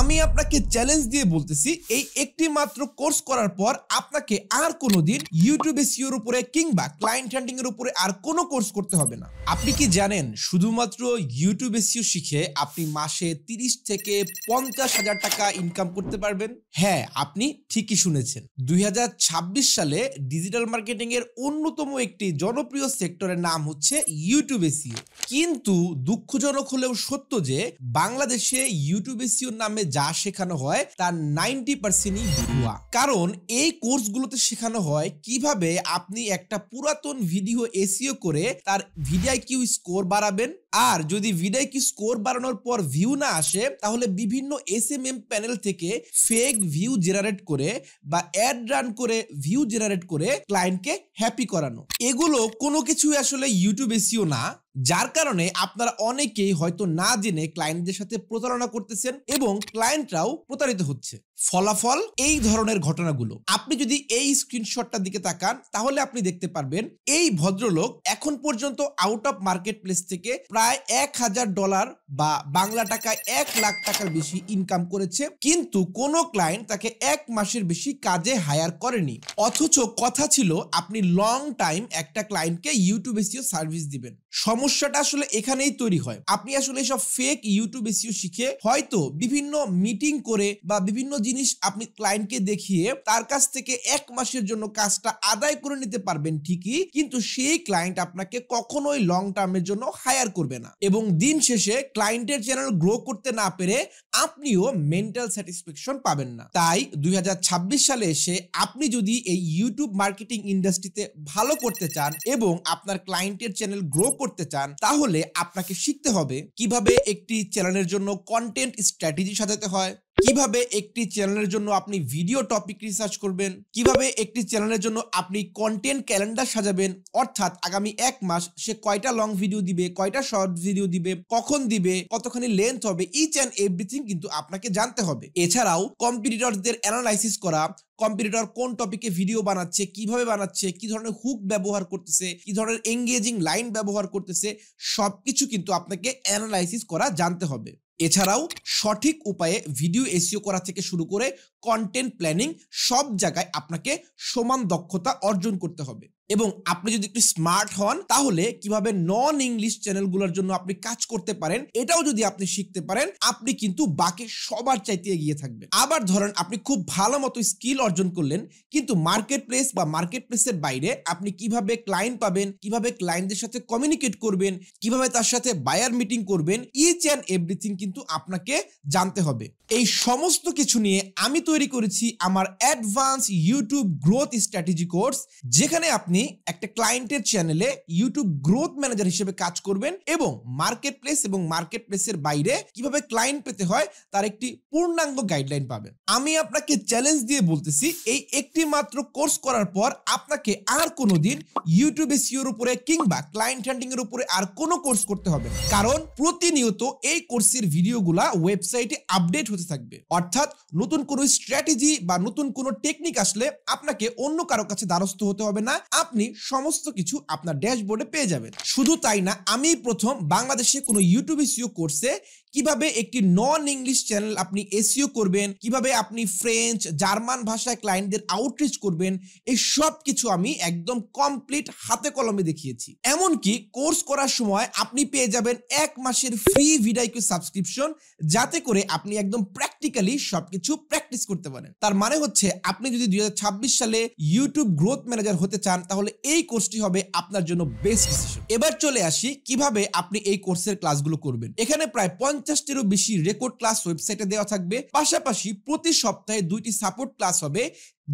আমি আপনাকে চ্যালেঞ্জ দিয়ে বলতেছি এই একটি মাত্র কোর্স করার পর আপনাকে আর কোনোদিন ইউটিউব এসইও এর উপরে কিংবা ক্লায়েন্ট হান্টিং এর উপরে আর কোনো কোর্স করতে হবে না। আপনি কি জানেন শুধুমাত্র ইউটিউব এসইও শিখে আপনি মাসে 30 থেকে 50,000 টাকা ইনকাম করতে পারবেন? হ্যাঁ, আপনি ঠিকই শুনেছেন। 2026 সালে ডিজিটাল মার্কেটিং এর অন্যতম একটি জনপ্রিয় সেক্টরের নাম হচ্ছে ইউটিউব এসইও। কিন্তু দুঃখজনক হলেও সত্য যে বাংলাদেশে ইউটিউব এসইও নামে যা শেখানো হয় তার 90%ই ভুয়া। কারণ এই কোর্সগুলোতে শেখানো হয় কিভাবে আপনি একটা পুরাতন ভিডিও এসইও করে তার ভিডিআইকিউ স্কোর বাড়াবেন, আর যদি ভিডিআইকিউ স্কোর বাড়ানোর পর ভিউ না আসে তাহলে বিভিন্ন এসএমএম প্যানেল থেকে ফেক ভিউ জেনারেট করে বা অ্যাড রান করে ভিউ জেনারেট করে ক্লায়েন্টকে হ্যাপি করানো। এগুলো কোনো কিছুই আসলে ইউটিউব এসইও না, যার কারণে আপনারা অনেকেই হয়তো না জেনে ক্লায়েন্টদের সাথে প্রতারণা করতেছেন এবং ক্লায়েন্টরাও প্রতারিত হচ্ছে। ফলাফল এই ধরনের ঘটনাগুলো। আপনি যদি এই স্ক্রিনশটটার দিকে তাকান তাহলে আপনি দেখতে পারবেন এই ভদ্রলোক এখন পর্যন্ত আউট অফ মার্কেট প্লেস থেকে প্রায় $1,000 বা বাংলা টাকায় 1 লাখ টাকার বেশি ইনকাম করেছে, কিন্তু কোনো ক্লায়েন্ট তাকে 1 মাসের বেশি কাজে হায়ার করেনি। অথচ কথা ছিল আপনি লং টাইম একটা ক্লায়েন্টকে ইউটিউব এসইও সার্ভিস দিবেন। সমস্যাটা আসলে এখানেই তৈরি হয়। আপনি আসলে সব ফেক ইউটিউব এসইও শিখে হয়তো বিভিন্ন মিটিং করে বা বিভিন্ন জিনিস আপনি ক্লায়েন্টকে দেখিয়ে তার কাছ থেকে 1 মাসের জন্য কাজটা আদায় করে নিতে পারবেন ঠিকই, কিন্তু সেই ক্লায়েন্ট আপনাকে কখনোই লং টার্মের জন্য হায়ার করবে না এবং দিন শেষে ক্লায়েন্টের চ্যানেল গ্রো করতে না পেরে আপনিও মেন্টাল স্যাটিসফ্যাকশন পাবেন না। তাই 2026 সালে এসে আপনি যদি এই ইউটিউব মার্কেটিং ইন্ডাস্ট্রিতে ভালো করতে চান এবং আপনার ক্লায়েন্টের চ্যানেল গ্রো করতে চান তাহলে আপনাকে শিখতে হবে কিভাবে একটি চ্যানেলের জন্য কন্টেন্ট স্ট্র্যাটেজি সাজাতে হয়, কিভাবে একটি চ্যানেলের জন্য আপনি ভিডিও টপিক রিসার্চ করবেন, কিভাবে একটি চ্যানেলের জন্য আপনি কন্টেন্ট ক্যালেন্ডার সাজাবেন, অর্থাৎ আগামী 1 মাস সে কয়টা লং ভিডিও দিবে, কয়টা শর্ট ভিডিও দিবে, কখন দিবে, কতখানি লেন্থ হবে, ইচ অ্যান্ড এভরিথিং কিন্তু আপনাকে জানতে হবে। এছাড়াও কম্পিটিটরদের অ্যানালাইসিস করা, কম্পিটিটর কোন টপিকে ভিডিও বানাচ্ছে, কিভাবে বানাচ্ছে, কি ধরনের হুক ব্যবহার করতেছে, কি ধরনের এঙ্গেজিং লাইন ব্যবহার করতেছে, সবকিছু কিন্তু আপনাকে অ্যানালাইসিস করা জানতে হবে। এছাড়াও সঠিক উপায়ে ভিডিও এসইও করা থেকে শুরু করে কন্টেন্ট প্ল্যানিং সব জায়গায় আপনাকে সমান দক্ষতা অর্জন করতে হবে। এবং আপনি যদি একটু স্মার্ট হন তাহলে কিভাবে নন ইংলিশ চ্যানেলগুলোর জন্য আপনি কাজ করতে পারেন এটাও যদি আপনি শিখতে পারেন আপনি কিন্তু বাকি সবার চাইতে এগিয়ে থাকবেন। আবার ধরেন আপনি খুব ভালো মতো স্কিল অর্জন করলেন, কিন্তু মার্কেট প্লেস বা মার্কেট প্লেসের বাইরে আপনি কিভাবে ক্লায়েন্ট পাবেন, কিভাবে ক্লায়েন্টদের সাথে কমিউনিকেট করবেন, কিভাবে তার সাথে বায়ার মিটিং করবেন, ইচ অ্যান্ড এভরিথিং কিন্তু আপনাকে জানতে হবে। এই সমস্ত কিছু নিয়ে আমি তৈরি করেছি আমার advance YouTube growth strategy course, যেখানে আপনি একটা ক্লায়েন্টের চ্যানেলে ইউটিউব গ্রোথ ম্যানেজার হিসেবে কাজ করবেন এবং মার্কেট প্লেস এবং মার্কেট প্লেসের বাইরে কিভাবে ক্লায়েন্ট পেতে হয় তার একটি পূর্ণাঙ্গ গাইডলাইন পাবেন। আমি আপনাকে চ্যালেঞ্জ দিয়ে বলতেছি এই একটি মাত্র কোর্স করার পর আপনাকে আর কোনোদিন ইউটিউব এসইও এর উপরে কিংবা ক্লায়েন্ট হান্টিং এর উপরে আর কোনো কোর্স করতে হবে না, কারণ প্রতিনিয়ত এই কোর্সের ভিডিওগুলা ওয়েবসাইটে আপডেট হতে থাকবে। অর্থাৎ নতুন কোনো স্ট্র্যাটেজি বা নতুন কোনো টেকনিক আসলে আপনাকে অন্য কারো কাছে দ্বারস্থ হতে হবে না, আপনি সমস্ত কিছু আপনার ড্যাশবোর্ডে পেয়ে যাবেন। শুধু তাই না, আমি প্রথম বাংলাদেশে কোনো ইউটিউব এসইও কোর্সে কিভাবে একটি নন ইংলিশ চ্যানেল আপনি এসইও করবেন, কিভাবে আপনি ফ্রেঞ্চ জার্মান ভাষায় ক্লায়েন্টদের আউটরিচ করবেন, এই সব কিছু আমি একদম কমপ্লিট হাতে কলমে দেখিয়েছি। এমনকি কোর্স করার সময় আপনি পেয়ে যাবেন 1 মাসের ফ্রি ভিডিআইকিউ সাবস্ক্রিপশন, যাতে করে আপনি একদম প্র্যাকটিক্যালি সবকিছু প্র্যাকটিস করতে পারেন। তার মানে হচ্ছে আপনি যদি 2026 সালে ইউটিউব গ্রোথ ম্যানেজার হতে চান তাহলে এই কোর্সটি হবে আপনার জন্য বেস্ট ডিসিশন। এবার চলে আসি কিভাবে আপনি এই কোর্সের ক্লাসগুলো করবেন। এখানে প্রায় 50টিরও বেশি রেকর্ড ক্লাস ওয়েবসাইটে দেওয়া থাকবে, পাশাপাশি প্রতি সপ্তাহে 2টি সাপোর্ট ক্লাস হবে,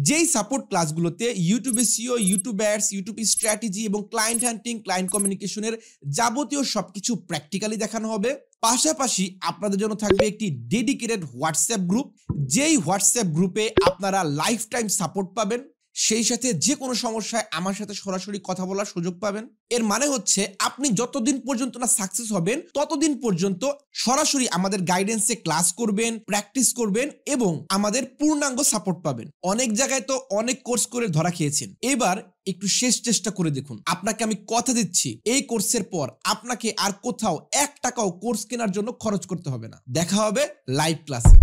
যেই সাপোর্ট ক্লাসগুলোতে YouTube SEO, YouTube ads, YouTube strategy এবং ক্লায়েন্ট হান্টিং, ক্লায়েন্ট কমিউনিকেশনের যাবতীয় সবকিছু প্র্যাকটিক্যালি দেখানো হবে। পাশাপাশি আপনাদের জন্য থাকবে একটি ডেডিকেটেড হোয়াটসঅ্যাপ গ্রুপ, যেই হোয়াটসঅ্যাপ গ্রুপে আপনারা লাইফ টাইম সাপোর্ট পাবেন, সেই সাথে যে কোনো সমস্যায় আমার সাথে সরাসরি কথা বলার সুযোগ পাবেন। এর মানে হচ্ছে আপনি যতদিন পর্যন্ত না সাকসেস হবেন ততদিন পর্যন্ত সরাসরি আমাদের গাইডেন্সে ক্লাস করবেন, প্র্যাকটিস করবেন এবং আমাদের পূর্ণাঙ্গ সাপোর্ট পাবেন। অনেক জায়গায় তো অনেক কোর্স করে ধরা খেয়েছেন, এবার একটু শেষ চেষ্টা করে দেখুন। আপনাকে আমি কথা দিচ্ছি এই কোর্সের পর আপনাকে আর কোথাও 1 টাকাও কোর্স কেনার জন্য খরচ করতে হবে না। দেখা হবে লাইভ ক্লাসে।